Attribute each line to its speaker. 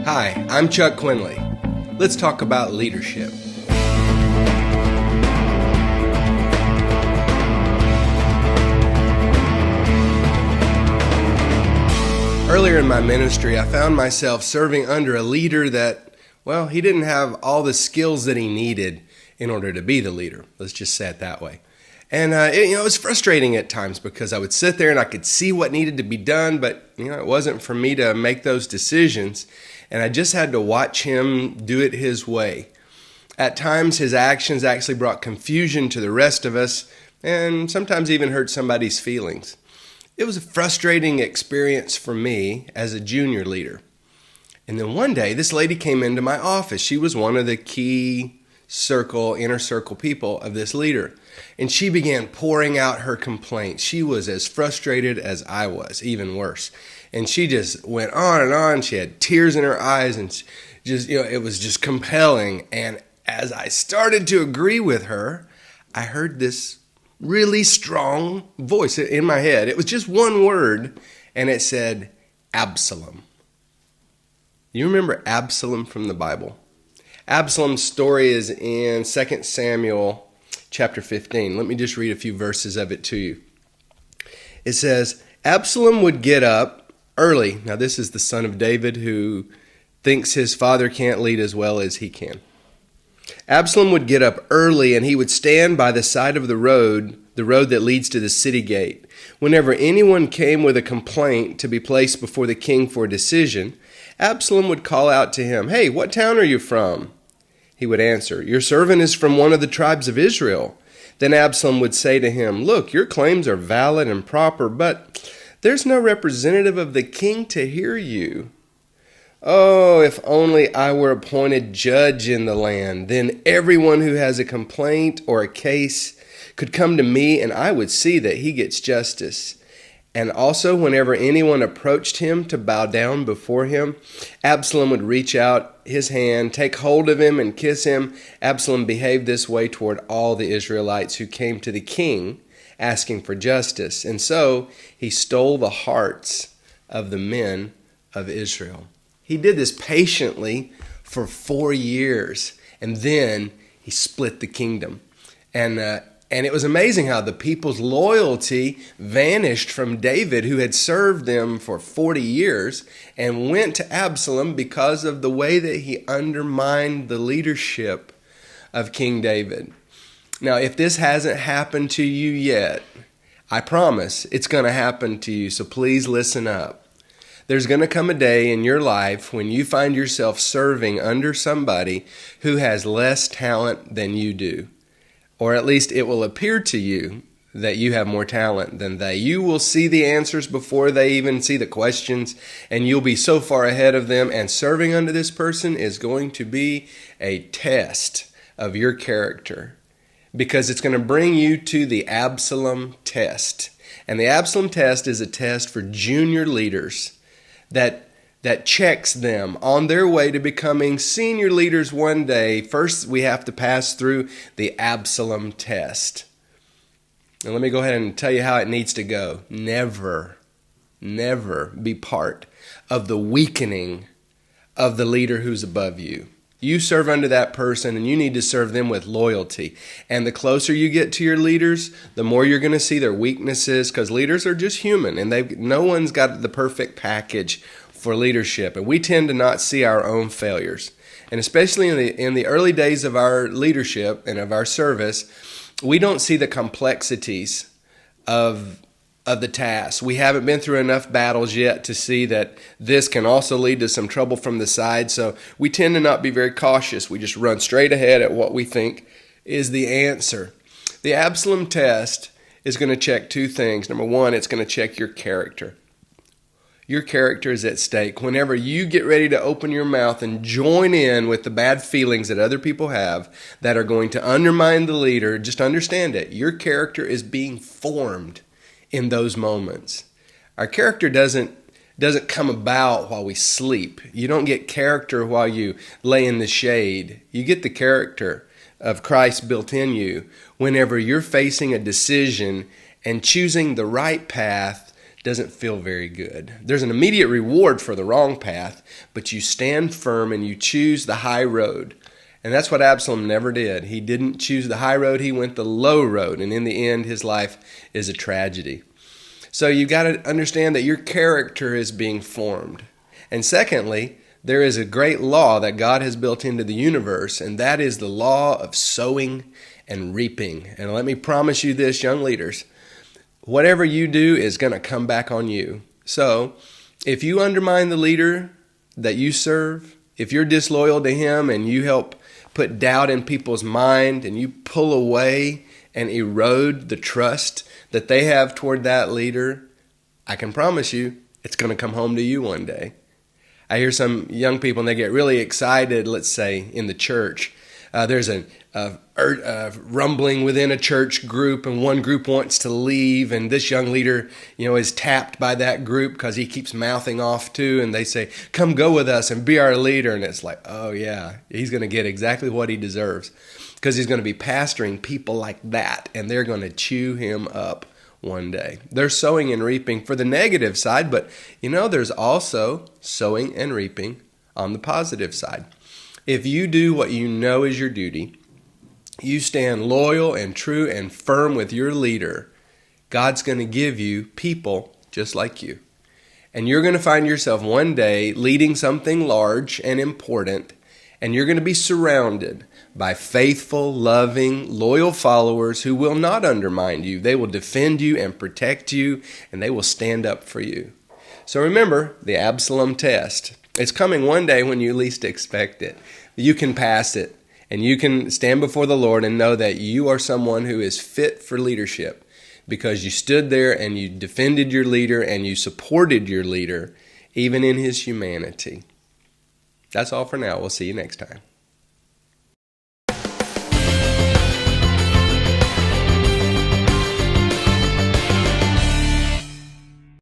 Speaker 1: Hi, I'm Chuck Quinley. Let's talk about leadership. Earlier in my ministry, I found myself serving under a leader that, well, he didn't have all the skills that he needed in order to be the leader. Let's just say it that way. And it was frustrating at times because I would sit there and I could see what needed to be done, but it wasn't for me to make those decisions. And I just had to watch him do it his way. At times, his actions actually brought confusion to the rest of us and sometimes even hurt somebody's feelings. It was a frustrating experience for me as a junior leader. And then one day, this lady came into my office. She was one of the key inner circle people of this leader. And she began pouring out her complaints. She was as frustrated as I was, even worse. And she just went on and on. She had tears in her eyes and it was just compelling. And as I started to agree with her, I heard this really strong voice in my head. It was just one word, and it said, Absolom. You remember Absolom from the Bible? Absalom's story is in 2 Samuel chapter 15. Let me just read a few verses of it to you. It says, Absalom would get up early. Now this is the son of David who thinks his father can't lead as well as he can. Absalom would get up early and he would stand by the side of the road that leads to the city gate. Whenever anyone came with a complaint to be placed before the king for a decision, Absalom would call out to him, "Hey, what town are you from?" He would answer, "Your servant is from one of the tribes of Israel." Then Absalom would say to him, "Look, your claims are valid and proper, but there's no representative of the king to hear you. Oh, if only I were appointed judge in the land. Then everyone who has a complaint or a case could come to me, and I would see that he gets justice." And also, whenever anyone approached him to bow down before him, Absalom would reach out his hand, take hold of him, and kiss him. Absalom behaved this way toward all the Israelites who came to the king asking for justice. And so he stole the hearts of the men of Israel. He did this patiently for 4 years, and then he split the kingdom. And it was amazing how the people's loyalty vanished from David, who had served them for 40 years, and went to Absalom because of the way that he undermined the leadership of King David. Now, if this hasn't happened to you yet, I promise it's going to happen to you, so please listen up. There's going to come a day in your life when you find yourself serving under somebody who has less talent than you do. Or at least it will appear to you that you have more talent than they. You will see the answers before they even see the questions, and you'll be so far ahead of them. And serving under this person is going to be a test of your character, because it's going to bring you to the Absolom Test. And the Absolom Test is a test for junior leaders that checks them on their way to becoming senior leaders one day. First, we have to pass through the Absolom Test. And let me go ahead and tell you how it needs to go. Never be part of the weakening of the leader who's above you. You serve under that person, and you need to serve them with loyalty. And the closer you get to your leaders, the more you're going to see their weaknesses, because leaders are just human, and no one's got the perfect package for leadership, and we tend to not see our own failures. And especially in the early days of our leadership and of our service, we don't see the complexities of the task. We haven't been through enough battles yet to see that this can also lead to some trouble from the side, so we tend to not be very cautious. We just run straight ahead at what we think is the answer. The Absolom Test is going to check two things. Number one, it's going to check your character. Your character is at stake. Whenever you get ready to open your mouth and join in with the bad feelings that other people have that are going to undermine the leader, just understand it. Your character is being formed in those moments. Our character doesn't come about while we sleep. You don't get character while you lay in the shade. You get the character of Christ built in you whenever you're facing a decision and choosing the right path doesn't feel very good. There's an immediate reward for the wrong path, but you stand firm and you choose the high road. And that's what Absalom never did. He didn't choose the high road, he went the low road, and in the end his life is a tragedy. So you've got to understand that your character is being formed. And secondly, there is a great law that God has built into the universe, and that is the law of sowing and reaping. And let me promise you this, young leaders, whatever you do is going to come back on you. So if you undermine the leader that you serve, if you're disloyal to him and you help put doubt in people's mind and you pull away and erode the trust that they have toward that leader, I can promise you it's going to come home to you one day. I hear some young people and they get really excited, let's say, in the church. There's a rumbling within a church group, and one group wants to leave, and this young leader, is tapped by that group because he keeps mouthing off too, and they say, "Come go with us and be our leader." And it's like, oh yeah, he's going to get exactly what he deserves because he's going to be pastoring people like that, and they're going to chew him up one day. They're sowing and reaping for the negative side, but there's also sowing and reaping on the positive side. If you do what you know is your duty, you stand loyal and true and firm with your leader, God's going to give you people just like you. And you're going to find yourself one day leading something large and important, and you're going to be surrounded by faithful, loving, loyal followers who will not undermine you. They will defend you and protect you, and they will stand up for you. So remember the Absolom Test. It's coming one day when you least expect it. You can pass it, and you can stand before the Lord and know that you are someone who is fit for leadership because you stood there and you defended your leader and you supported your leader, even in his humanity. That's all for now. We'll see you next time.